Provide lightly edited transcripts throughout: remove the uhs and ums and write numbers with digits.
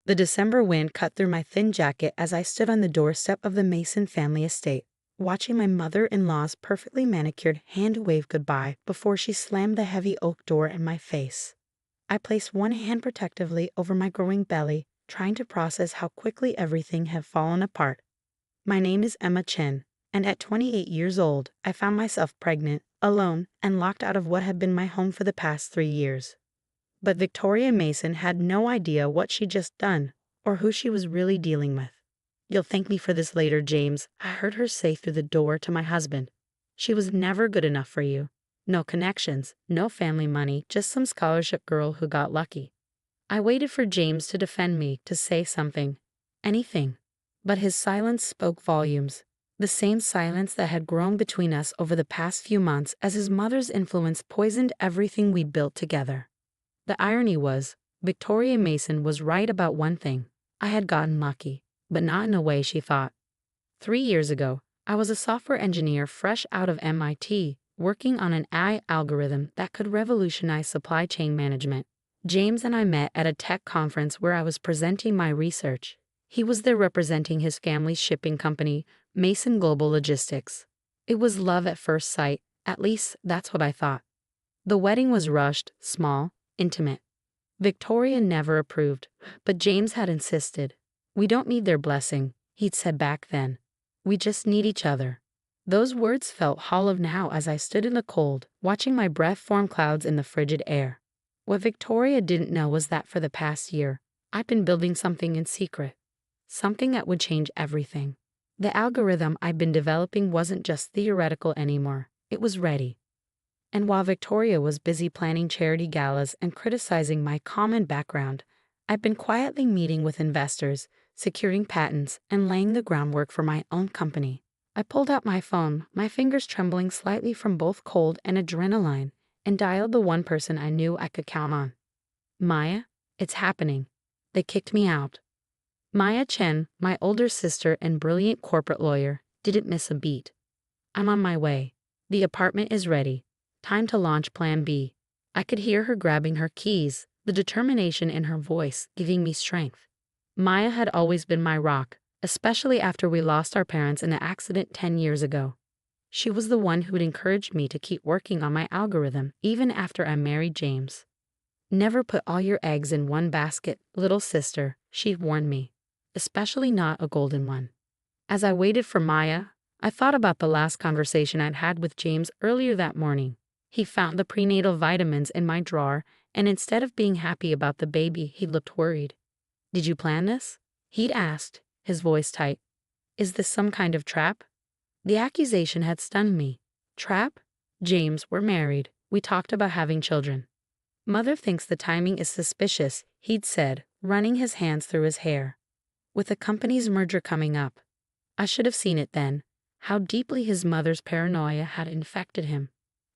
The December wind cut through my thin jacket as I stood on the doorstep of the Mason family estate, watching my mother-in-law's perfectly manicured hand wave goodbye before she slammed the heavy oak door in my face. I placed one hand protectively over my growing belly, trying to process how quickly everything had fallen apart. My name is Emma Chen, and at 28 years old, I found myself pregnant, alone, and locked out of what had been my home for the past 3 years. But Victoria Mason had no idea what she'd just done, or who she was really dealing with. "You'll thank me for this later, James," I heard her say through the door to my husband. "She was never good enough for you. No connections, no family money, just some scholarship girl who got lucky." I waited for James to defend me, to say something. Anything. But his silence spoke volumes. The same silence that had grown between us over the past few months as his mother's influence poisoned everything we'd built together. The irony was, Victoria Mason was right about one thing. I had gotten lucky, but not in a way she thought. 3 years ago, I was a software engineer fresh out of MIT, working on an AI algorithm that could revolutionize supply chain management. James and I met at a tech conference where I was presenting my research. He was there representing his family's shipping company, Mason Global Logistics. It was love at first sight, at least that's what I thought. The wedding was rushed, small, intimate. Victoria never approved, but James had insisted. "We don't need their blessing," he'd said back then. "We just need each other." Those words felt hollow now as I stood in the cold, watching my breath form clouds in the frigid air. What Victoria didn't know was that for the past year, I'd been building something in secret. Something that would change everything. The algorithm I'd been developing wasn't just theoretical anymore, it was ready. And while Victoria was busy planning charity galas and criticizing my common background, I'd been quietly meeting with investors, securing patents, and laying the groundwork for my own company. I pulled out my phone, my fingers trembling slightly from both cold and adrenaline, and dialed the one person I knew I could count on. "Maya, it's happening." They kicked me out. Maya Chen, my older sister and brilliant corporate lawyer, didn't miss a beat. "I'm on my way. The apartment is ready. Time to launch Plan B." I could hear her grabbing her keys, the determination in her voice giving me strength. Maya had always been my rock, especially after we lost our parents in an accident 10 years ago. She was the one who'd encouraged me to keep working on my algorithm even after I married James. "Never put all your eggs in one basket, little sister," she warned me, especially not a golden one. As I waited for Maya, I thought about the last conversation I'd had with James earlier that morning. He found the prenatal vitamins in my drawer, and instead of being happy about the baby, he looked worried. "Did you plan this?" he'd asked, his voice tight. "Is this some kind of trap?" The accusation had stunned me. Trap? "James, we're married. We talked about having children." "Mother thinks the timing is suspicious," he'd said, running his hands through his hair. "With the company's merger coming up." I should have seen it then, how deeply his mother's paranoia had infected him.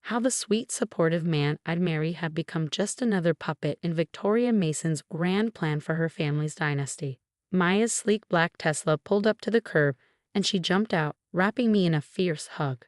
How the sweet, supportive man I'd marry had become just another puppet in Victoria Mason's grand plan for her family's dynasty. Maya's sleek black Tesla pulled up to the curb, and she jumped out, wrapping me in a fierce hug.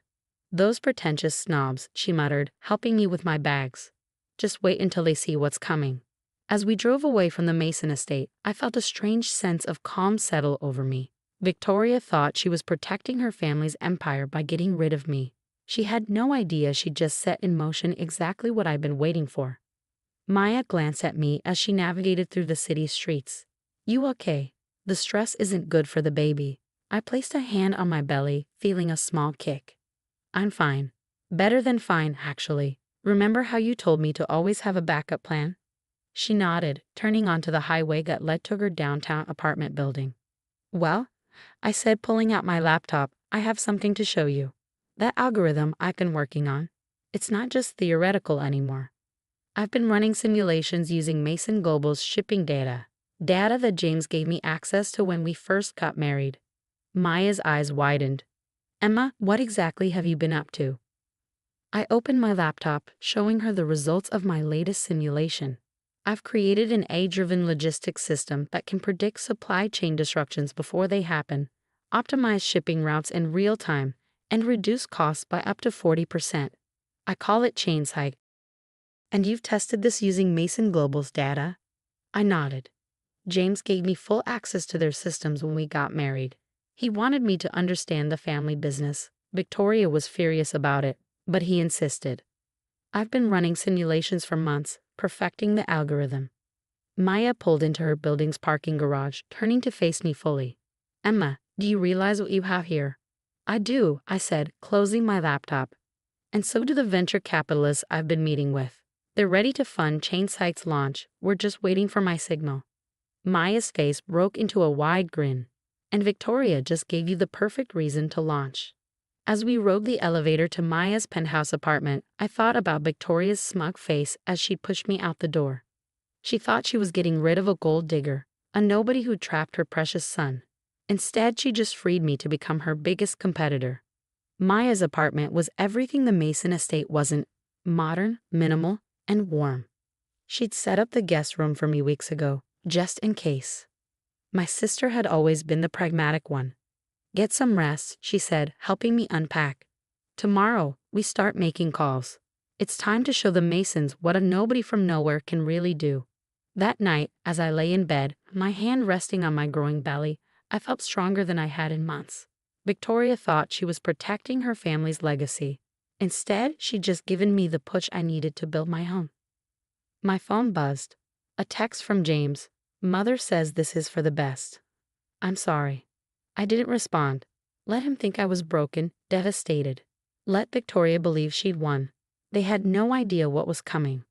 "Those pretentious snobs," she muttered, helping me with my bags. "Just wait until they see what's coming." As we drove away from the Mason estate, I felt a strange sense of calm settle over me. Victoria thought she was protecting her family's empire by getting rid of me. She had no idea she'd just set in motion exactly what I'd been waiting for. Maya glanced at me as she navigated through the city streets. "You okay? The stress isn't good for the baby." I placed a hand on my belly, feeling a small kick. "I'm fine. Better than fine, actually. Remember how you told me to always have a backup plan?" She nodded, turning onto the highway that led to her downtown apartment building. "Well," I said, pulling out my laptop, "I have something to show you. That algorithm I've been working on, it's not just theoretical anymore. I've been running simulations using Mason Global's shipping data that James gave me access to when we first got married." Maya's eyes widened. "Emma, what exactly have you been up to?" I opened my laptop, showing her the results of my latest simulation. I've created an AI-driven logistics system that can predict supply chain disruptions before they happen, optimize shipping routes in real time, and reduce costs by up to 40%. I call it ChainSight. "And you've tested this using Mason Global's data?" I nodded. James gave me full access to their systems when we got married. He wanted me to understand the family business. Victoria was furious about it, but he insisted. I've been running simulations for months, perfecting the algorithm. Maya pulled into her building's parking garage, turning to face me fully. Emma, do you realize what you have here? I do, I said, closing my laptop. And so do the venture capitalists I've been meeting with. They're ready to fund Chainsite's launch. We're just waiting for my signal. Maya's face broke into a wide grin. And Victoria just gave you the perfect reason to launch. As we rode the elevator to Maya's penthouse apartment, I thought about Victoria's smug face as she pushed me out the door. She thought she was getting rid of a gold digger, a nobody who trapped her precious son. Instead, she just freed me to become her biggest competitor. Maya's apartment was everything the Mason estate wasn't: modern, minimal, and warm. She'd set up the guest room for me weeks ago, just in case. My sister had always been the pragmatic one. Get some rest, she said, helping me unpack. Tomorrow, we start making calls. It's time to show the Masons what a nobody from nowhere can really do. That night, as I lay in bed, my hand resting on my growing belly, I felt stronger than I had in months. Victoria thought she was protecting her family's legacy. Instead, she'd just given me the push I needed to build my own. My phone buzzed. A text from James. Mother says this is for the best. I'm sorry. I didn't respond. Let him think I was broken, devastated. Let Victoria believe she'd won. They had no idea what was coming.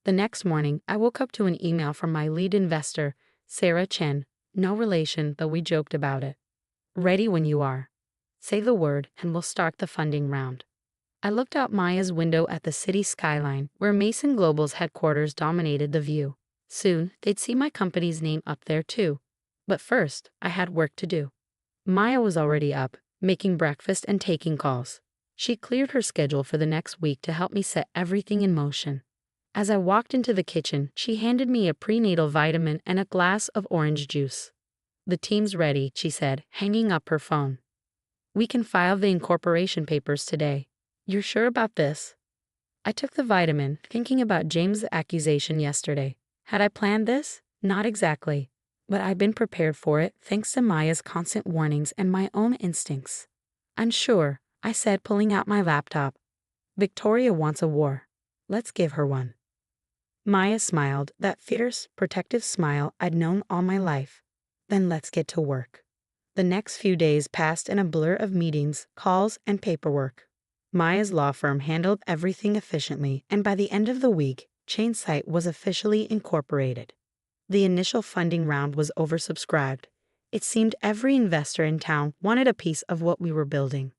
The next morning, I woke up to an email from my lead investor, Sarah Chen, no relation, though we joked about it. Ready when you are. Say the word and we'll start the funding round. I looked out Maya's window at the city skyline, where Mason Global's headquarters dominated the view. Soon, they'd see my company's name up there too. But first, I had work to do. Maya was already up, making breakfast and taking calls. She cleared her schedule for the next week to help me set everything in motion. As I walked into the kitchen, she handed me a prenatal vitamin and a glass of orange juice. The team's ready, she said, hanging up her phone. We can file the incorporation papers today. You're sure about this? I took the vitamin, thinking about James' accusation yesterday. Had I planned this? Not exactly. But I've been prepared for it thanks to Maya's constant warnings and my own instincts. I'm sure, I said, pulling out my laptop. Victoria wants a war. Let's give her one. Maya smiled, that fierce, protective smile I'd known all my life. Then let's get to work. The next few days passed in a blur of meetings, calls, and paperwork. Maya's law firm handled everything efficiently, and by the end of the week, Chainsite was officially incorporated. The initial funding round was oversubscribed. It seemed every investor in town wanted a piece of what we were building.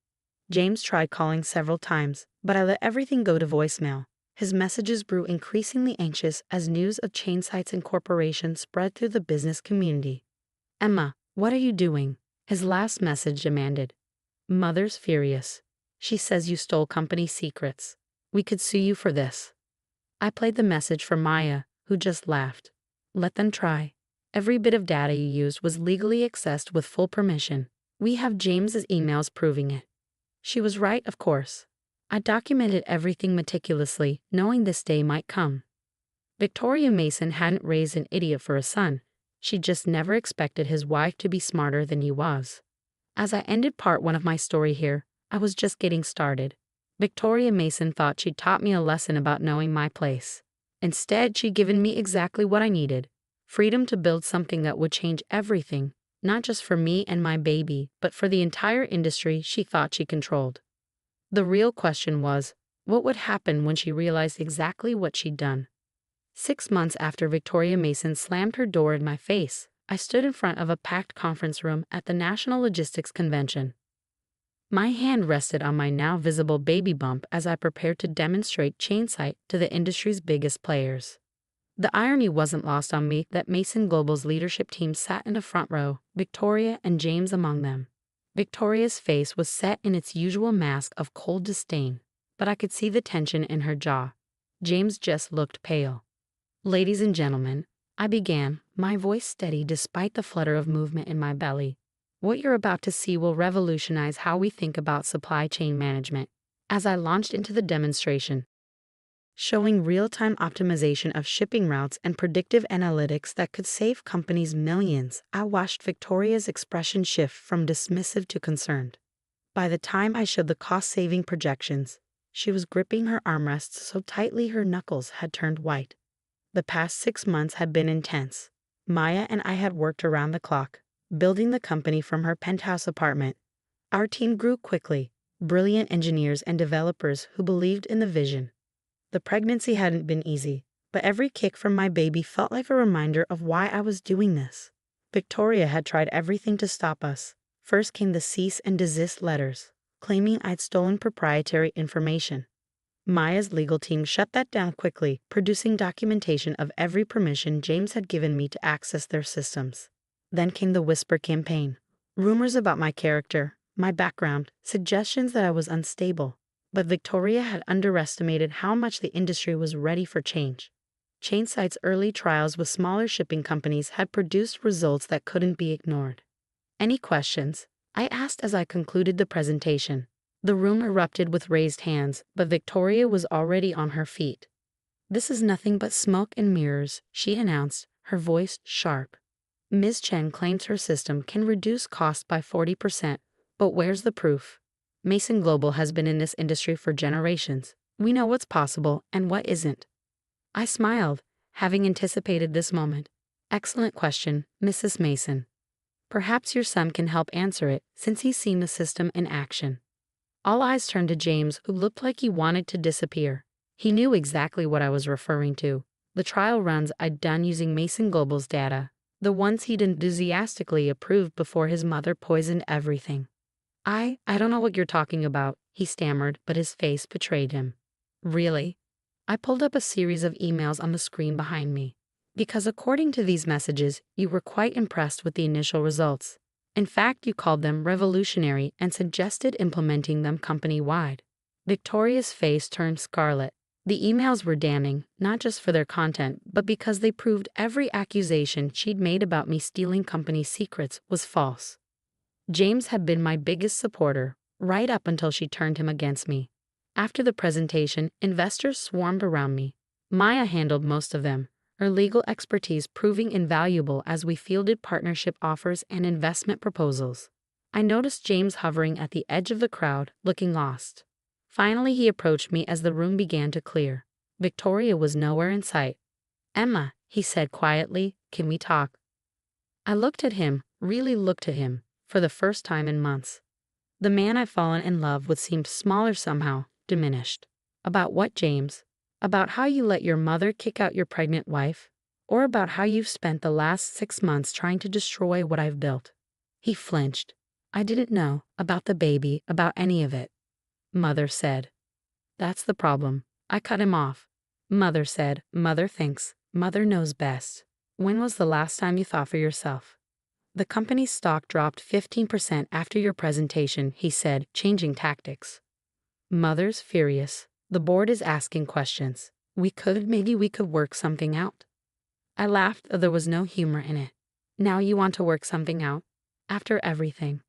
James tried calling several times, but I let everything go to voicemail. His messages grew increasingly anxious as news of Chainsite's incorporation spread through the business community. Emma, what are you doing? His last message demanded. Mother's furious. She says you stole company secrets. We could sue you for this. I played the message for Maya, who just laughed. Let them try. Every bit of data you used was legally accessed with full permission. We have James's emails proving it. She was right, of course. I documented everything meticulously, knowing this day might come. Victoria Mason hadn't raised an idiot for a son. She just never expected his wife to be smarter than he was. As I ended part one of my story here, I was just getting started. Victoria Mason thought she'd taught me a lesson about knowing my place. Instead, she'd given me exactly what I needed: freedom to build something that would change everything, not just for me and my baby, but for the entire industry she thought she controlled. The real question was, what would happen when she realized exactly what she'd done? 6 months after Victoria Mason slammed her door in my face, I stood in front of a packed conference room at the National Logistics Convention. My hand rested on my now visible baby bump as I prepared to demonstrate Chainsite to the industry's biggest players. The irony wasn't lost on me that Mason Global's leadership team sat in the front row, Victoria and James among them. Victoria's face was set in its usual mask of cold disdain, but I could see the tension in her jaw. James just looked pale. Ladies and gentlemen, I began, my voice steady despite the flutter of movement in my belly. What you're about to see will revolutionize how we think about supply chain management. As I launched into the demonstration, showing real-time optimization of shipping routes and predictive analytics that could save companies millions. I watched Victoria's expression shift from dismissive to concerned. By the time I showed the cost-saving projections, she was gripping her armrests so tightly her knuckles had turned white. The past 6 months had been intense. Maya and I had worked around the clock, building the company from her penthouse apartment. Our team grew quickly, brilliant engineers and developers who believed in the vision. The pregnancy hadn't been easy, but every kick from my baby felt like a reminder of why I was doing this. Victoria had tried everything to stop us. First came the cease and desist letters, claiming I'd stolen proprietary information. Maya's legal team shut that down quickly, producing documentation of every permission James had given me to access their systems. Then came the whisper campaign. Rumors about my character, my background, suggestions that I was unstable. But Victoria had underestimated how much the industry was ready for change. Chainsight's early trials with smaller shipping companies had produced results that couldn't be ignored. Any questions? I asked as I concluded the presentation. The room erupted with raised hands, but Victoria was already on her feet. "This is nothing but smoke and mirrors," she announced, her voice sharp. "Ms. Chen claims her system can reduce costs by 40%, but where's the proof? Mason Global has been in this industry for generations. We know what's possible and what isn't." I smiled, having anticipated this moment. "Excellent question, Mrs. Mason. Perhaps your son can help answer it, since he's seen the system in action." All eyes turned to James, who looked like he wanted to disappear. He knew exactly what I was referring to. The trial runs I'd done using Mason Global's data, the ones he'd enthusiastically approved before his mother poisoned everything. I don't know what you're talking about," he stammered, but his face betrayed him. "Really?" I pulled up a series of emails on the screen behind me. "Because according to these messages, you were quite impressed with the initial results. In fact, you called them revolutionary and suggested implementing them company-wide." Victoria's face turned scarlet. The emails were damning, not just for their content, but because they proved every accusation she'd made about me stealing company secrets was false. James had been my biggest supporter, right up until she turned him against me. After the presentation, investors swarmed around me. Maya handled most of them, her legal expertise proving invaluable as we fielded partnership offers and investment proposals. I noticed James hovering at the edge of the crowd, looking lost. Finally, he approached me as the room began to clear. Victoria was nowhere in sight. "Emma," he said quietly, "can we talk?" I looked at him, really looked at him, for the first time in months. The man I'd fallen in love with seemed smaller somehow, diminished. "About what, James? About how you let your mother kick out your pregnant wife? Or about how you've spent the last 6 months trying to destroy what I've built?" He flinched. "I didn't know about the baby, about any of it." Mother said. "That's the problem." I cut him off. Mother said, "Mother thinks, Mother knows best. When was the last time you thought for yourself?" "The company's stock dropped 15% after your presentation," he said, changing tactics. Mother's furious. "The board is asking questions. Maybe we could work something out." I laughed, though there was no humor in it. "Now you want to work something out? After everything?"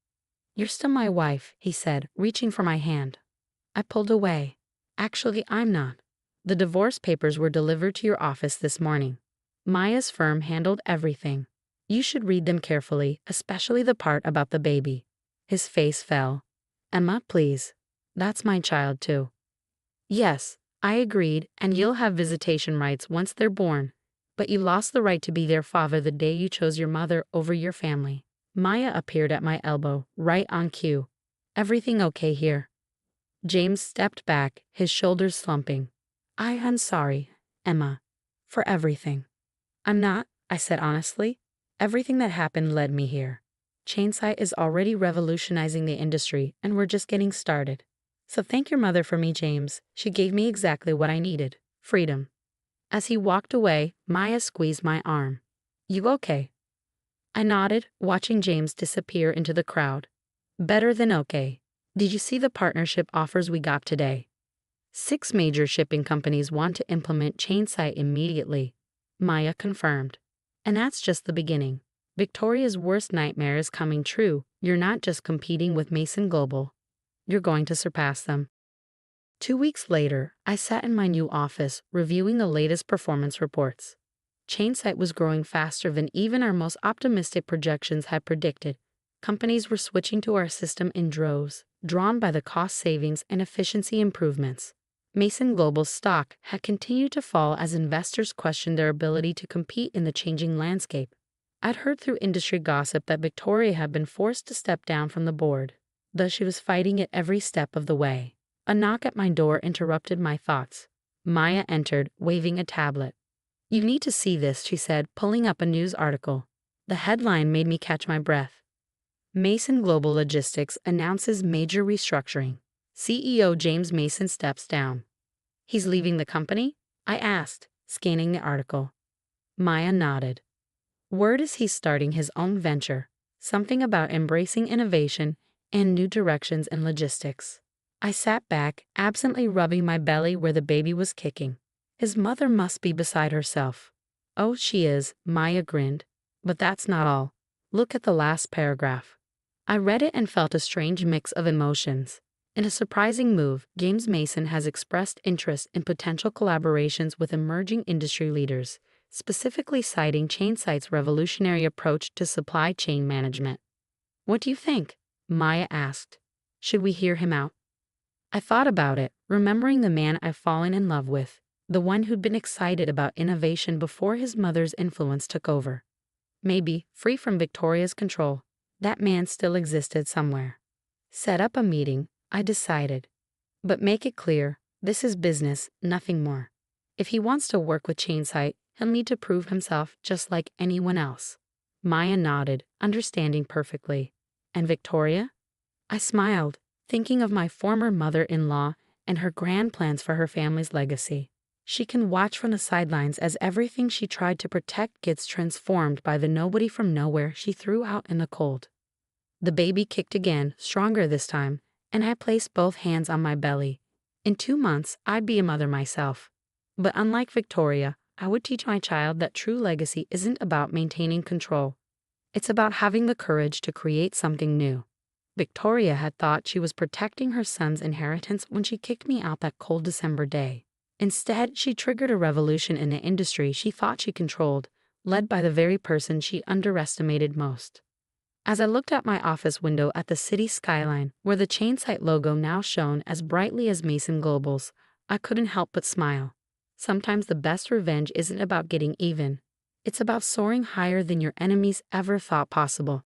"You're still my wife," he said, reaching for my hand. I pulled away. "Actually, I'm not. The divorce papers were delivered to your office this morning. Maya's firm handled everything. You should read them carefully, especially the part about the baby." His face fell. "Emma, please. That's my child, too." "Yes," I agreed, "and you'll have visitation rights once they're born. But you lost the right to be their father the day you chose your mother over your family." Maya appeared at my elbow, right on cue. "Everything okay here?" James stepped back, his shoulders slumping. I'm sorry, Emma, for everything." "I'm not," I said honestly. "Everything that happened led me here. Chainsight is already revolutionizing the industry, and we're just getting started. So thank your mother for me, James. She gave me exactly what I needed, freedom." As he walked away, Maya squeezed my arm. "You okay?" I nodded, watching James disappear into the crowd. "Better than okay. Did you see the partnership offers we got today? 6 major shipping companies want to implement Chainsight immediately," Maya confirmed. "And that's just the beginning. Victoria's worst nightmare is coming true. You're not just competing with Mason Global. You're going to surpass them." 2 weeks later, I sat in my new office reviewing the latest performance reports. Chainsite was growing faster than even our most optimistic projections had predicted. Companies were switching to our system in droves, drawn by the cost savings and efficiency improvements. Mason Global's stock had continued to fall as investors questioned their ability to compete in the changing landscape. I'd heard through industry gossip that Victoria had been forced to step down from the board, though she was fighting it every step of the way. A knock at my door interrupted my thoughts. Maya entered, waving a tablet. "You need to see this," she said, pulling up a news article. The headline made me catch my breath. Mason Global Logistics announces major restructuring. CEO James Mason steps down. "He's leaving the company?" I asked, scanning the article. Maya nodded. Word is he's starting his own venture, something about embracing innovation and new directions in logistics. I sat back, absently rubbing my belly where the baby was kicking. His mother must be beside herself. "Oh, she is," Maya grinned. "But that's not all. Look at the last paragraph." I read it and felt a strange mix of emotions. In a surprising move, James Mason has expressed interest in potential collaborations with emerging industry leaders, specifically citing Chainsite's revolutionary approach to supply chain management. "What do you think?" Maya asked. "Should we hear him out?" I thought about it, remembering the man I've fallen in love with, the one who'd been excited about innovation before his mother's influence took over. Maybe, free from Victoria's control, that man still existed somewhere. Set up a meeting, I decided. But make it clear, this is business, nothing more. If he wants to work with Chainsite, he'll need to prove himself just like anyone else. Maya nodded, understanding perfectly. And Victoria? I smiled, thinking of my former mother-in-law and her grand plans for her family's legacy. She can watch from the sidelines as everything she tried to protect gets transformed by the nobody from nowhere she threw out in the cold. The baby kicked again, stronger this time, and I placed both hands on my belly. In 2 months, I'd be a mother myself. But unlike Victoria, I would teach my child that true legacy isn't about maintaining control. It's about having the courage to create something new. Victoria had thought she was protecting her son's inheritance when she kicked me out that cold December day. Instead, she triggered a revolution in the industry she thought she controlled, led by the very person she underestimated most. As I looked out my office window at the city skyline, where the Chainsite logo now shone as brightly as Mason Global's, I couldn't help but smile. Sometimes the best revenge isn't about getting even. It's about soaring higher than your enemies ever thought possible.